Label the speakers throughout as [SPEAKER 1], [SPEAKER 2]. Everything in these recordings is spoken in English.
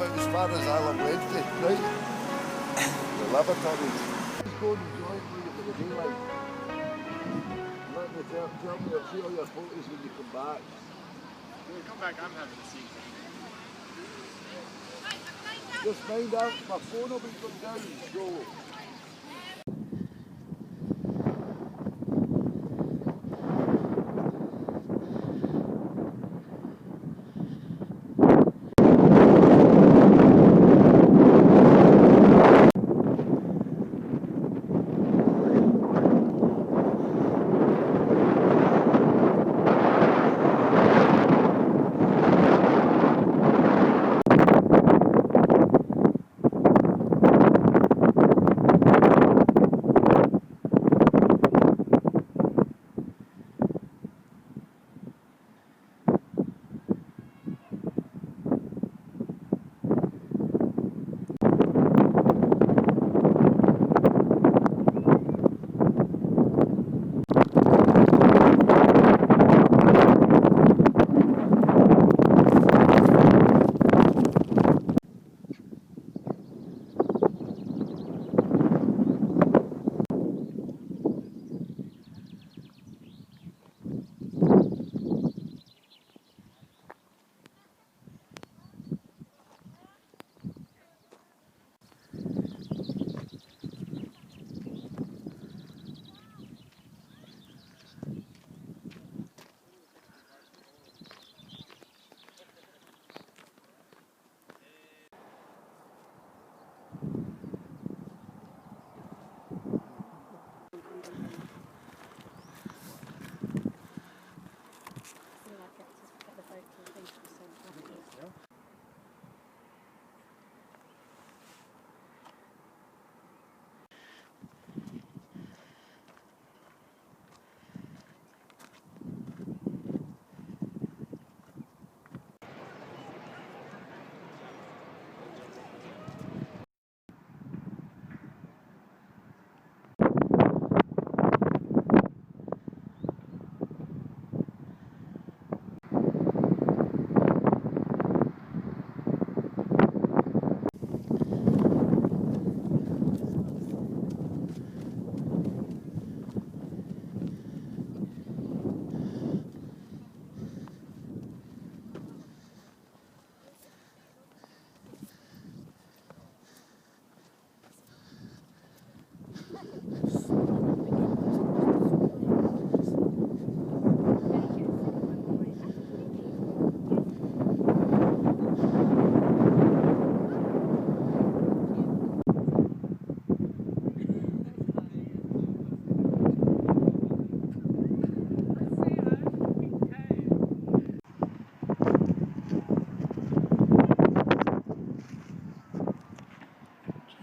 [SPEAKER 1] about as far as Island Wednesday, right? The laboratories. Just go and enjoy it when you're in the daylight. Let me tell me, I'll see all your photos when you come back.
[SPEAKER 2] When we come back, I'm having a seat.
[SPEAKER 1] Just mind out, my phone will be going down, so...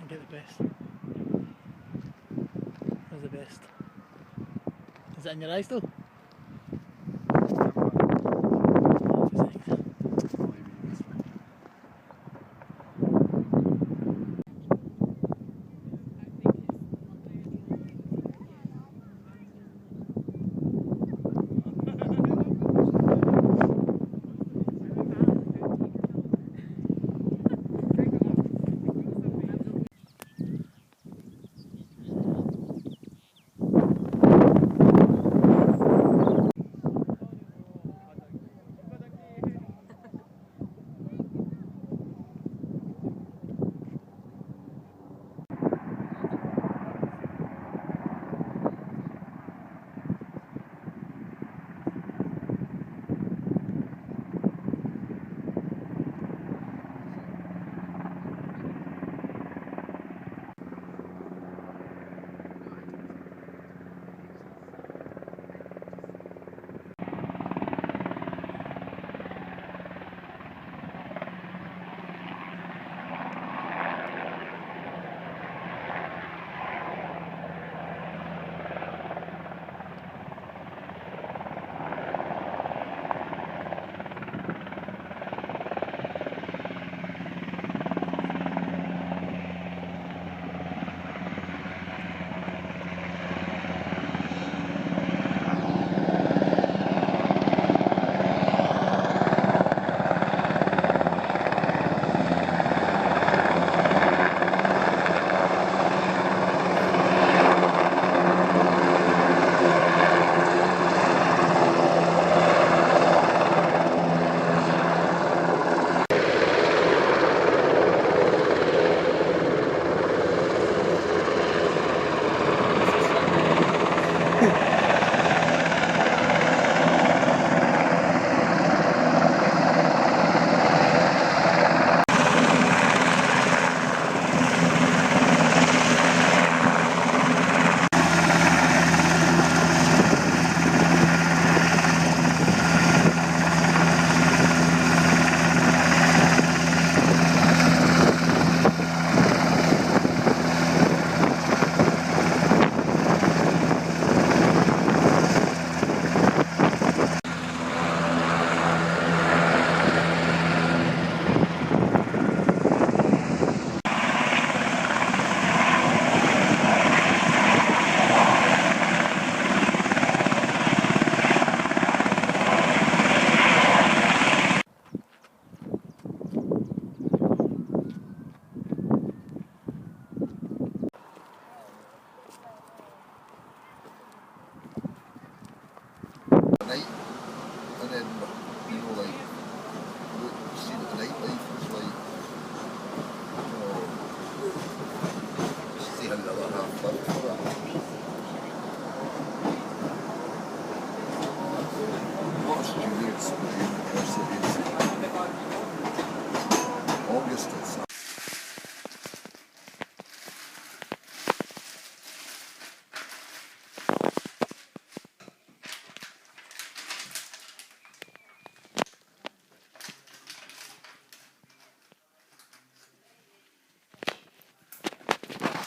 [SPEAKER 3] Get the best. Where's the best? Is it in your eyes though?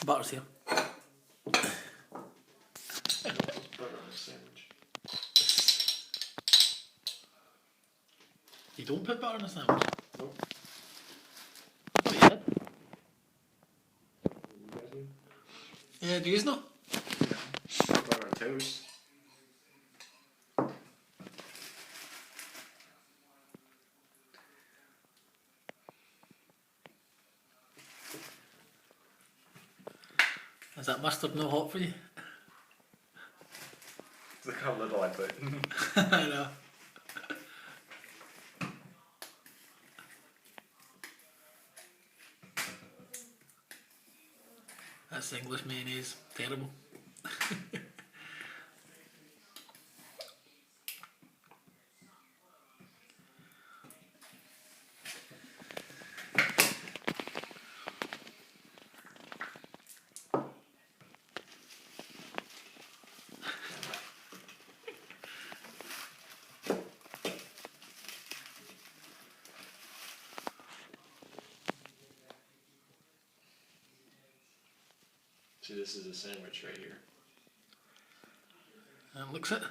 [SPEAKER 3] Butter's here.
[SPEAKER 2] Butter on a sandwich.
[SPEAKER 3] You don't put butter on a sandwich?
[SPEAKER 2] Nope.
[SPEAKER 3] Oh, you did?
[SPEAKER 2] You guys do?
[SPEAKER 3] Yeah, do you know?
[SPEAKER 2] Butter on toast.
[SPEAKER 3] Is that mustard no hot for you?
[SPEAKER 2] Look how little I put.
[SPEAKER 3] I know. That's English mayonnaise. Terrible.
[SPEAKER 2] See, this is a sandwich right here.
[SPEAKER 3] That looks it.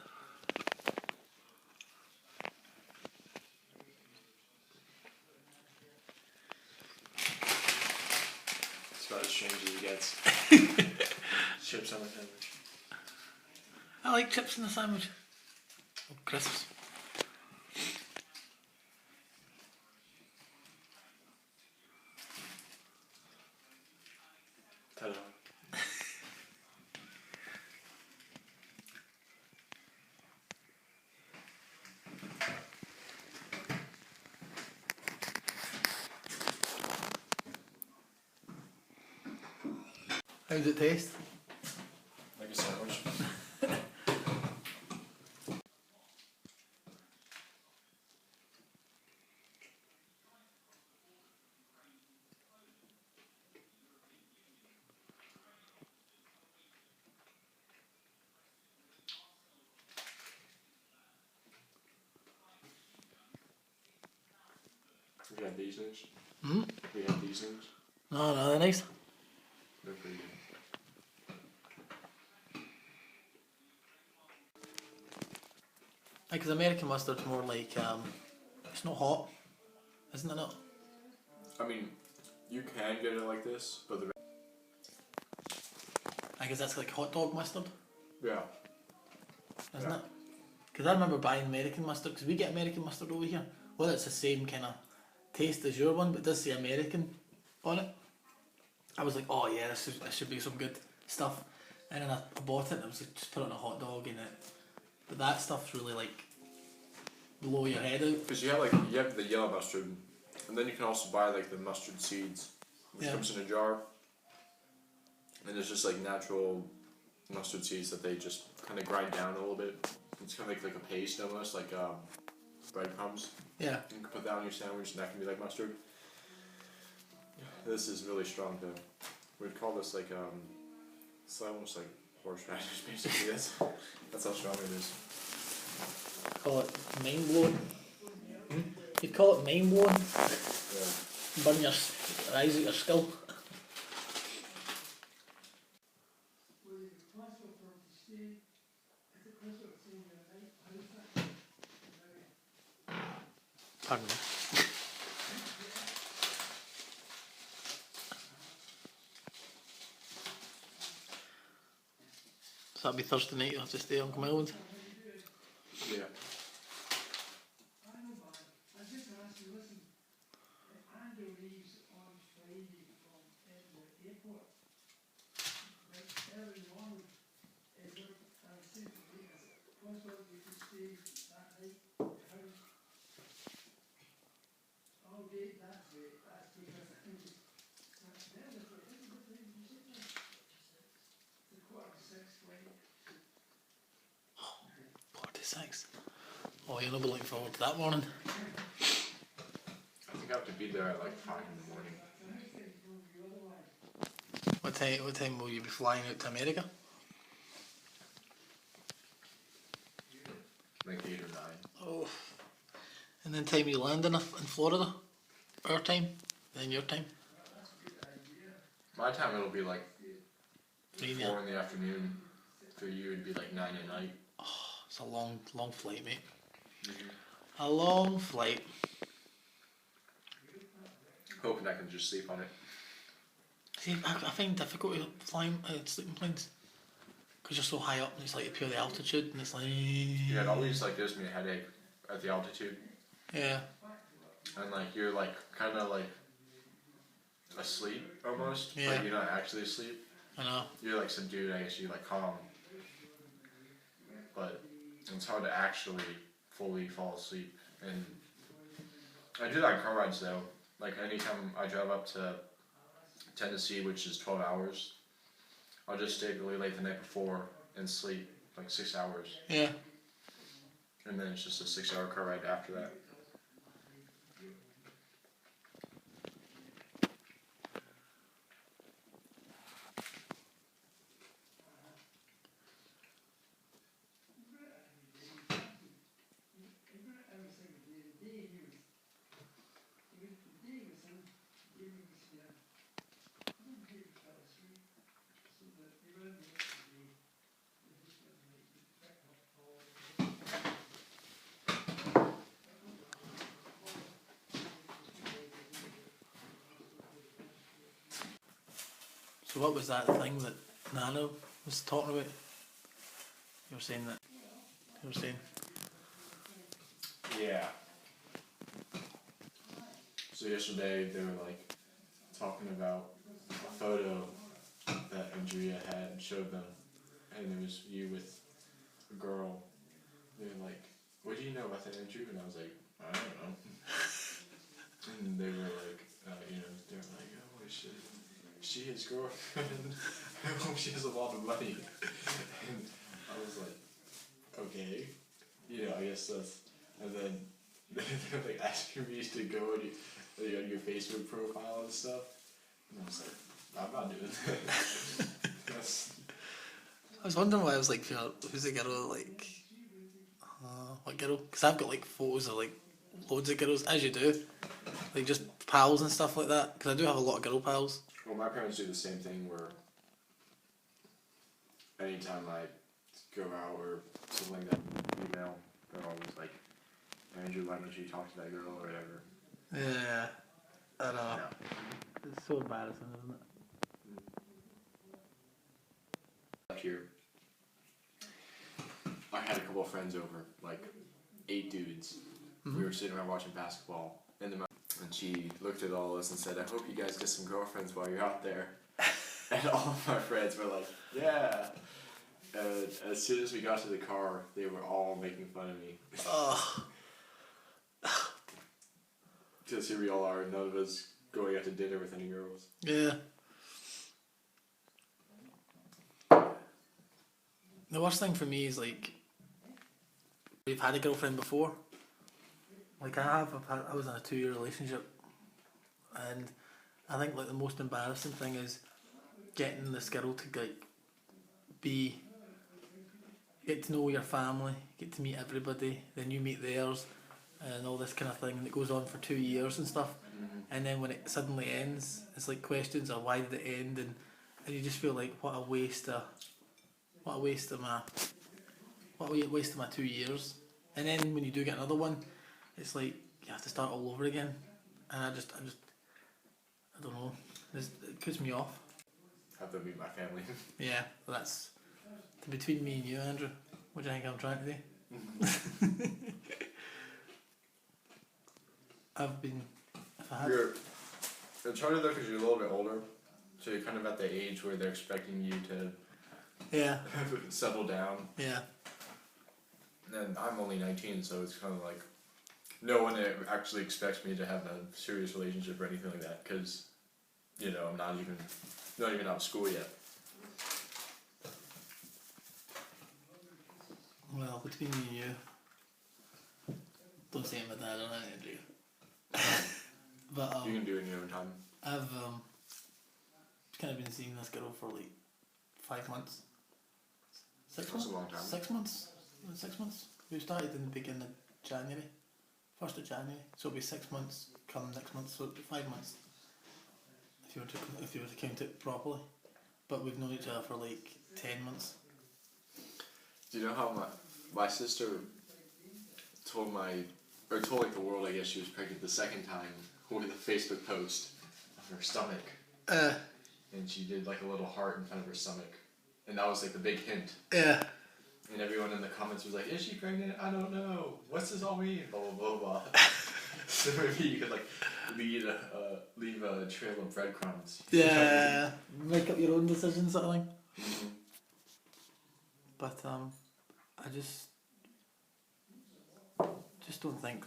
[SPEAKER 2] It's about as strange as it gets. Chips on a sandwich.
[SPEAKER 3] I like chips in the sandwich. Oh, crisps.
[SPEAKER 2] Ta-da.
[SPEAKER 3] How does it taste?
[SPEAKER 2] Like a sandwich. We have these things.
[SPEAKER 3] Hmm?
[SPEAKER 2] We have these things.
[SPEAKER 3] No, they're nice.
[SPEAKER 2] They're pretty good.
[SPEAKER 3] Because American mustard's more like, it's not hot, isn't it not?
[SPEAKER 2] I mean, you can get it like this, but the
[SPEAKER 3] I guess that's like hot dog mustard,
[SPEAKER 2] yeah.
[SPEAKER 3] isn't
[SPEAKER 2] Yeah.
[SPEAKER 3] it? Because I remember buying American mustard, because we get American mustard over here. Well, it's the same kind of taste as your one, but it does say American on it. I was like, oh yeah, this should be some good stuff. And then I bought it and I was like, just put it on a hot dog in it. But that stuff's really like, blow your head out.
[SPEAKER 2] Because you have the yellow mustard, and then you can also buy like the mustard seeds, which
[SPEAKER 3] Yeah.
[SPEAKER 2] comes in a jar. And it's just like natural mustard seeds that they just kind of grind down a little bit. It's kind of like a paste almost, like breadcrumbs.
[SPEAKER 3] Yeah.
[SPEAKER 2] You can put that on your sandwich, and that can be like mustard. This is really strong though. We'd call this like it's almost like horseradish basically. That's how strong it is.
[SPEAKER 3] Call it mind blowing. You'd call it mind blowing.
[SPEAKER 2] Yeah.
[SPEAKER 3] Burn your eyes out your skull. Pardon me. So that'll be Thursday night, you'll have to stay on Come Island.
[SPEAKER 2] Yeah.
[SPEAKER 3] Thanks. Oh, you'll not be looking forward to that morning.
[SPEAKER 2] I think I have to be there at like 5 in the morning.
[SPEAKER 3] What time will you be flying out to America?
[SPEAKER 2] Like 8 or 9.
[SPEAKER 3] Oh. And then time you land in Florida? Our time? Then your time?
[SPEAKER 2] My time it'll be like
[SPEAKER 3] Yeah.
[SPEAKER 2] 4 in the afternoon. For you, it'd be like 9 at night.
[SPEAKER 3] Oh, it's a long flight, mate.
[SPEAKER 2] Mm-hmm.
[SPEAKER 3] A long flight.
[SPEAKER 2] Hoping I can just sleep on it.
[SPEAKER 3] See, I find difficult flying sleeping planes because you're so high up and it's like pure the altitude and it's like.
[SPEAKER 2] Yeah, it always like gives me a headache at the altitude.
[SPEAKER 3] Yeah.
[SPEAKER 2] And like you're like kind of like asleep almost.
[SPEAKER 3] Yeah.
[SPEAKER 2] Like you're not actually asleep.
[SPEAKER 3] I know.
[SPEAKER 2] You're like subdued. I guess you're like calm. But it's hard to actually fully fall asleep. And I do that on car rides though. Like anytime I drive up to Tennessee, which is 12 hours, I'll just stay really late the night before and sleep like 6 hours.
[SPEAKER 3] Yeah.
[SPEAKER 2] And then it's just a 6-hour car ride after that.
[SPEAKER 3] So what was that thing that Nano was talking about? You were saying that. You were saying.
[SPEAKER 2] Yeah. So yesterday they were like talking about a photo that Andrea had showed them, and it was you with a girl. They were like, "What do you know about that Andrew?" And I was like, "I don't know." And they were like, they were like, "Oh, she his girlfriend? I hope she has a lot of money." And I was like, "Okay, I guess that's." And then they're like asking me to go on your Facebook profile and stuff, and I was like, "I'm not doing that."
[SPEAKER 3] I was wondering why I was like, who's the girl like? What girl? Because I've got like photos of like loads of girls, as you do, like just pals and stuff like that. Because I do have a lot of girl pals.
[SPEAKER 2] Well, my parents do the same thing where anytime I go out or something like that, email, they're always like, "Andrew, why don't you talk to that girl or whatever?"
[SPEAKER 3] Yeah, I know.
[SPEAKER 2] No.
[SPEAKER 3] It's so embarrassing, isn't it?
[SPEAKER 2] Up here, I had a couple of friends over, like 8 dudes.
[SPEAKER 3] Mm-hmm.
[SPEAKER 2] We were sitting around watching basketball in the mountain, and she looked at all of us and said, "I hope you guys get some girlfriends while you're out there." And all of my friends were like, "Yeah." And as soon as we got to the car, they were all making fun of me.
[SPEAKER 3] Oh.
[SPEAKER 2] Because here we all are, none of us going out to dinner with any girls.
[SPEAKER 3] Yeah. The worst thing for me is like, we've had a girlfriend before. Like I was in a 2-year relationship, and I think like the most embarrassing thing is getting this girl to like get to know your family, get to meet everybody, then you meet theirs, and all this kind of thing, and it goes on for 2 years and stuff.
[SPEAKER 2] Mm-hmm.
[SPEAKER 3] And then when it suddenly ends, it's like questions of why did it end, and you just feel like what a waste of my 2 years. And then when you do get another one, it's like you have to start all over again, and I don't know, it puts me off.
[SPEAKER 2] Have them meet my family.
[SPEAKER 3] Yeah, that's between me and you, Andrew. What do you think I'm trying to do?
[SPEAKER 2] It's harder though because you're a little bit older, so you're kind of at the age where they're expecting you to settle down.
[SPEAKER 3] Yeah.
[SPEAKER 2] And I'm only 19, so it's kind of like no one actually expects me to have a serious relationship or anything like that, because I'm not even out of school yet.
[SPEAKER 3] Well, between me and you, don't say my dad on it, Andrew. But
[SPEAKER 2] you can do it in your own time.
[SPEAKER 3] I've kind of been seeing this girl for like 5 months. 6 months?
[SPEAKER 2] That's a long time.
[SPEAKER 3] 6 months. 6 months. We started in the beginning of January, 1st of January. So it'll be 6 months come next month. So it'll be 5 months if you were to count it properly. but we've known each other for like 10 months.
[SPEAKER 2] Do you know how my sister told told like the world, I guess, she was pregnant the second time with a Facebook post of her stomach. And she did like a little heart in front of her stomach. And that was like the big hint.
[SPEAKER 3] Yeah.
[SPEAKER 2] And everyone in the comments was like, is she pregnant? I don't know. What's this all mean? Blah, blah, blah, blah. So maybe you could like leave a trail of breadcrumbs.
[SPEAKER 3] Yeah. Make up your own decisions, sort of thing.
[SPEAKER 2] Mm-hmm.
[SPEAKER 3] But I just don't think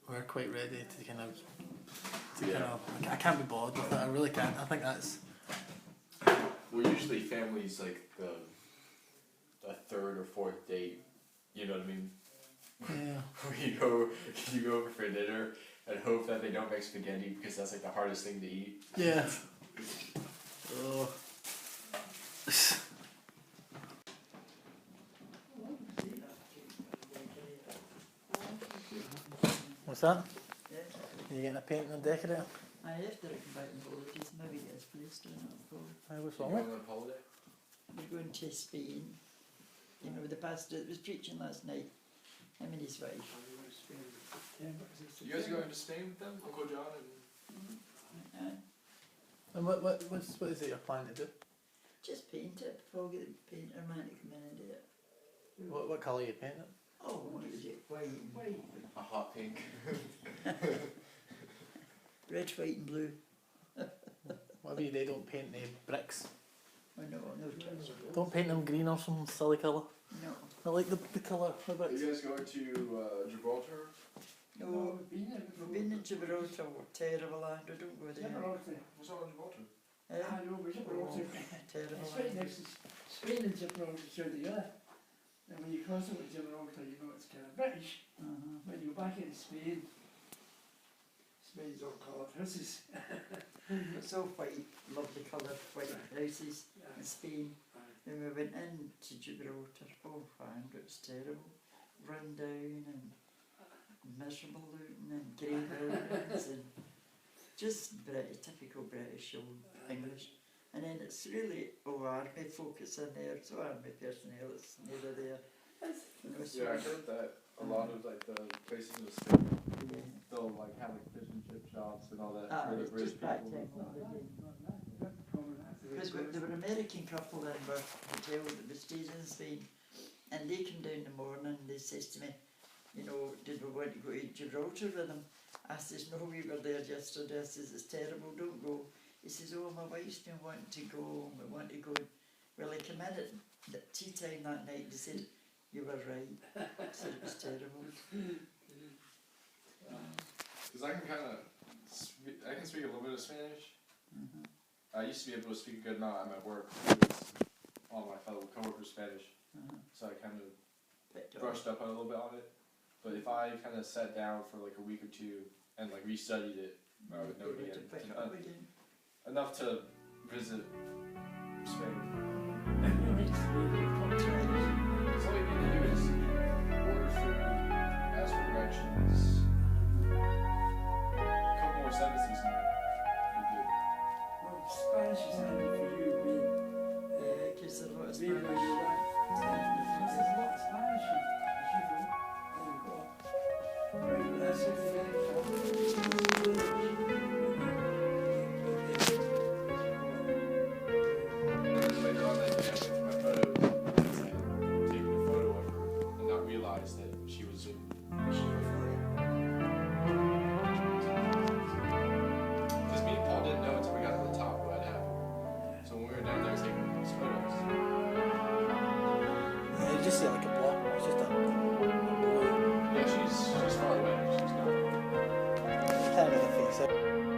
[SPEAKER 3] we're quite ready to kind of I can't be bothered with it. I really can't. I think that's.
[SPEAKER 2] Well, usually families like the third or fourth date. You know what I mean?
[SPEAKER 3] Yeah.
[SPEAKER 2] Where you go over for dinner and hope that they don't make spaghetti because that's like the hardest thing to eat.
[SPEAKER 3] Yeah. Oh. What's that?
[SPEAKER 4] Yeah.
[SPEAKER 3] You getting a painting and decorator?
[SPEAKER 4] I have to come back and holidays, maybe get his place down at the
[SPEAKER 3] What's
[SPEAKER 2] You
[SPEAKER 3] wrong
[SPEAKER 2] going
[SPEAKER 3] with?
[SPEAKER 2] on holiday?
[SPEAKER 4] We're going to Spain. You know, the pastor that was preaching last night, him and his wife.
[SPEAKER 2] You guys are going to Spain with them, Uncle John and.
[SPEAKER 3] And what is it you're planning to do?
[SPEAKER 4] Just paint it. Paul get the painter man to come in and do it.
[SPEAKER 3] What colour are you painting it?
[SPEAKER 4] Oh, what is it? White.
[SPEAKER 2] A hot pink.
[SPEAKER 4] Red, white and blue.
[SPEAKER 3] Whatever you do, don't paint the bricks.
[SPEAKER 4] Oh no, no touch.
[SPEAKER 3] Don't paint them green or some silly colour.
[SPEAKER 4] No.
[SPEAKER 3] I like the colour of the
[SPEAKER 2] Are
[SPEAKER 3] bricks.
[SPEAKER 2] you guys going to Gibraltar?
[SPEAKER 4] No, we've been in Gibraltar, terrible land, I don't go there.
[SPEAKER 2] What's wrong with Gibraltar?
[SPEAKER 4] Eh?
[SPEAKER 5] I know, but Gibraltar.
[SPEAKER 4] Terrible
[SPEAKER 5] It's right
[SPEAKER 4] land.
[SPEAKER 5] next to Spain and Gibraltar through the other. And when you cross over Gibraltar, you know it's kind of British. When you go back into Spain, Spain's all coloured houses.
[SPEAKER 4] It's all white, lovely coloured white houses in Spain. Then we went into Gibraltar, oh man, it was terrible. Run down and miserable looking and grey buildings and just typical British old English. And then it's really army focus in there, so army personnel, it's neither there. You know, so
[SPEAKER 2] Yeah, I heard that a lot of like the places in Spain
[SPEAKER 4] yeah.
[SPEAKER 2] they'll like have like fish and chip shops and all that
[SPEAKER 4] Ah,
[SPEAKER 2] for the
[SPEAKER 4] it's
[SPEAKER 2] British
[SPEAKER 4] just back
[SPEAKER 2] people.
[SPEAKER 4] Because there were an American couple in our hotel that was stayed in Spain, and they came down in the morning and they says to me, you know, did we want to go to Gibraltar with them? I says, no, we were there yesterday. I says, it's terrible, don't go. He says, oh, my wife's been wanting to go, and we want to go. Well, they came in at tea time that night and they said, you were right. I said, it was terrible.
[SPEAKER 2] Because I can kind of, I can speak a little bit of Spanish. I used to be able to speak a good amount at my work because all my fellow coworkers Spanish, so I kind of
[SPEAKER 4] Picked up.
[SPEAKER 2] brushed up a little bit on it. But if I kind of sat down for like a week or two and like restudied it, I would know it
[SPEAKER 4] Maybe to
[SPEAKER 2] again.
[SPEAKER 4] pick up again.
[SPEAKER 2] Enough to visit Spain. Because all you need to do is order food, ask for directions, a couple more sentences, and you're good.
[SPEAKER 5] Well, Spanish is handy for you, being
[SPEAKER 4] Because there's a lot of
[SPEAKER 5] being where
[SPEAKER 4] Spanish.
[SPEAKER 5] you are. There's a lot of Spanish, as you know. There you go. Right, well, that's it for
[SPEAKER 2] And then later on that day, I went to my photo and I had taken a photo of her and not realized that she was in. Because me and Paul didn't know until we got to the top what had happened. So when we were down there taking those photos,
[SPEAKER 3] Yeah, you just see like a block. It's just a blur.
[SPEAKER 2] yeah, she's far away. She's not.
[SPEAKER 3] Can't make a face out.